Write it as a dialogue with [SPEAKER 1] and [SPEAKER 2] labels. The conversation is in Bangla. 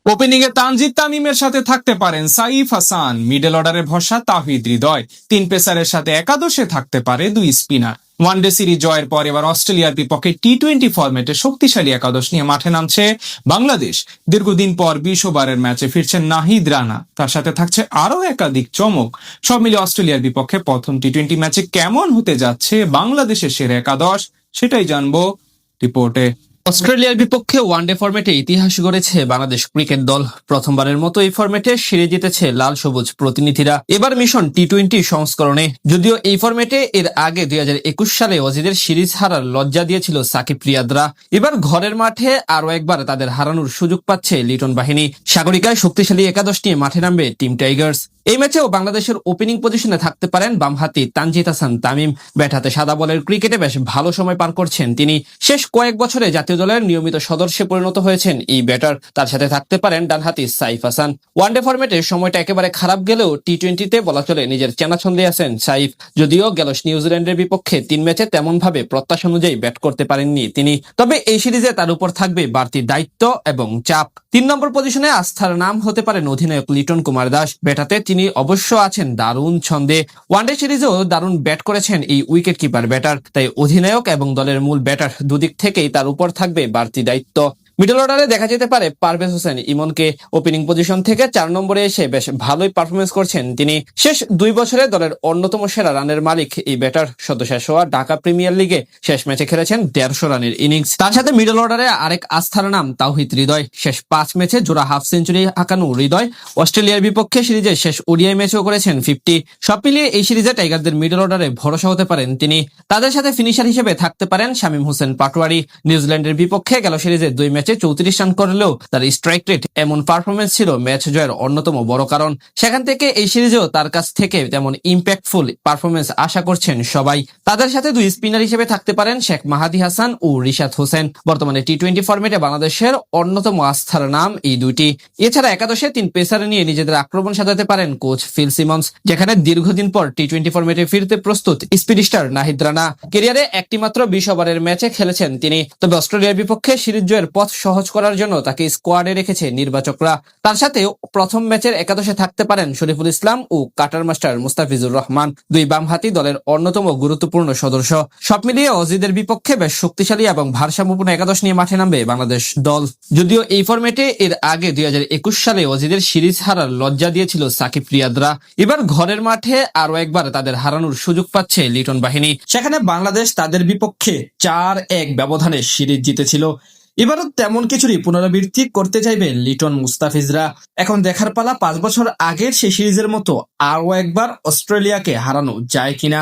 [SPEAKER 1] ওপেনিং এ তানজিদ তামিমের সাথে থাকতে পারেন সাইফ হাসান, মিডল অর্ডারে ভরসা তাওহিদ হৃদয়, তিন পেসারের সাথে একাদশে থাকতে পারে দুই স্পিনার। ওয়ানডে সিরিজ জয়ের পর এবার অস্ট্রেলিয়ার বিপক্ষে টি-20 ফরম্যাটে শক্তিশালী একাদশ নিয়ে মাঠে নামছে বাংলাদেশ। দীর্ঘদিন পর 20 ওভারের ম্যাচে ফিরছেন নাহিদ রানা, তার সাথে থাকছে আরও একাধিক চমক। সব মিলিয়ে অস্ট্রেলিয়ার বিপক্ষে প্রথম টি-20 ম্যাচে কেমন হতে যাচ্ছে বাংলাদেশের সেরা একাদশ, সেটাই জানবো রিপোর্টে।
[SPEAKER 2] অস্ট্রেলিয়ার বিপক্ষে ওয়ানডে ফরম্যাটে ইতিহাস গড়েছে বাংলাদেশ ক্রিকেট দল। প্রথমবারের মতো এই ফরম্যাটে সিরিজ জিতেছে লাল সবুজ প্রতিনিধিরা। এবার মিশন টি-20 সংস্করণে। যদিও এই ফরম্যাটে এর আগে 2021 সালে অজিদের সিরিজ হারার লজ্জা দিয়েছিল সাকিব রিয়াদরা, এবার ঘরের মাঠে আরও একবার তাদের হারানোর সুযোগ পাচ্ছে লিটন বাহিনী। সাগরিকায় শক্তিশালী একাদশ নিয়ে মাঠে নামবে টিম টাইগার্স। এই ম্যাচেও বাংলাদেশের ওপেনিং পজিশনে থাকতে পারেন বামহাতি তানজিদ হাসান তামিম। ব্যাট হাতে সাদা বলের ক্রিকেটে বেশ ভালো সময় পার করছেন তিনি। শেষ কয়েক বছরে জাতীয় দলের নিয়মিত সদস্যে পরিণত হয়েছেন এই ব্যাটার। তার সাথে থাকতে পারেন ডানহাতি সাইফ হাসান। ওয়ানডে ফরম্যাটে সময়টা একেবারে খারাপ গেলেও টি-20তে বলা চলে নিজের চেনা ছন্দে আছেন সাইফ। যদিও গেল নিউজিল্যান্ডের বিপক্ষে 3 ম্যাচে তেমন ভাবে প্রত্যাশা অনুযায়ী ব্যাট করতে পারেননি তিনি, তবে এই সিরিজে তার উপর থাকবে বাড়তি দায়িত্ব এবং চাপ। 3 নম্বর পজিশনে আস্থার নাম হতে পারেন অধিনায়ক লিটন কুমার দাস। ব্যাটাতে তিনি অবশ্য আছেন দারুণ ছন্দে। ওয়ানডে সিরিজেও দারুণ ব্যাট করেছেন এই উইকেট কিপার ব্যাটার, তাই অধিনায়ক এবং দলের মূল ব্যাটার দুদিক থেকেই তার উপর থাকবে বাড়তি দায়িত্ব। মিডল অর্ডারে দেখা যেতে পারে পারভেজ হোসেন ইমনকে। ওপেনিং পজিশন থেকে 4 নম্বরে এসে বেশ ভালোই পারফরমেন্স করছেন তিনি। শেষ 2 বছরে দলের অন্যতম সেরা রানের মালিক এই ব্যাটার। সদ্য শেষ হওয়া ঢাকা প্রিমিয়ার লিগে শেষ ম্যাচে খেলেছেন 150 রানের ইনিংস। তার সাথে মিডল অর্ডারে আরেক আস্থার নাম তাওহিদ হৃদয়। শেষ 5 ম্যাচে জোড়া হাফ সেঞ্চুরি হাঁকানো হৃদয় অস্ট্রেলিয়ার বিপক্ষে সিরিজে শেষ ওডিআই ম্যাচেও করেছেন 50। সব মিলিয়ে এই সিরিজে টাইগারদের মিডল অর্ডারে ভরসা হতে পারেন তিনি। তাদের সাথে ফিনিশার হিসেবে থাকতে পারেন শামীম হোসেন পাটোয়ারি। নিউজিল্যান্ডের বিপক্ষে গেল সিরিজে 2 ম্যাচে 34 রান করলেও তার স্ট্রাইক রেট এমন পারফরমেন্স ছিল ম্যাচ জয়ের অন্যতম বড় কারণ। সেখান থেকে এই সিরিজেও তার কাছ থেকে তেমন ইম্প্যাক্টফুল পারফরমেন্স আশা করছেন সবাই। তাদের সাথে 2 স্পিনার হিসেবে থাকতে পারেন শেখ মাহাদি হাসান ও রিশাদ হোসেন। বর্তমানে টি-20 ফরম্যাটে বাংলাদেশের অন্যতম আস্থার নাম এই দুইটি। এছাড়া একাদশে 3 পেসার নিয়ে নিজেদের আক্রমণ সাজাতে পারেন কোচ ফিল সিমন্স, যেখানে দীর্ঘদিন পর টি-20 ফরম্যাটে ফিরতে প্রস্তুত স্পিড স্টার নাহিদ রানা। ক্যারিয়ারে একটি মাত্র 20 ওভারের ম্যাচে খেলেছেন তিনি, তবে অস্ট্রেলিয়ার বিপক্ষে সিরিজ জয়ের পথ সহজ করার জন্য তাকে স্কোয়াডে রেখেছে নির্বাচকরা। তার সাথে প্রথম ম্যাচের একাদশে থাকতে পারেন শরীফুল ইসলাম ও কাটার মাস্টার মুস্তাফিজুর রহমান, 2 বামহাতি দলের অন্যতম গুরুত্বপূর্ণ সদস্য। সব মিলিয়ে অজিদের বিপক্ষে বেশ শক্তিশালী এবং ভারসাম্যপূর্ণ একাদশ নিয়ে মাঠে নামবে বাংলাদেশ দল। যদিও এই ফরম্যাটে এর আগে 2021 সালে অজিদের সিরিজ হারার লজ্জা দিয়েছিল সাকিব রিয়াদরা, এবার ঘরের মাঠে আরো একবার তাদের হারানোর সুযোগ পাচ্ছে লিটন বাহিনী। সেখানে বাংলাদেশ তাদের বিপক্ষে 4-1 ব্যবধানে সিরিজ জিতেছিল। এবারও তেমন কিছুরই পুনরাবৃত্তি করতে চাইবে লিটন মুস্তাফিজরা। এখন দেখার পালা 5 বছর আগের সেই সিরিজের মতো আরও একবার অস্ট্রেলিয়াকে হারানো যায় কিনা।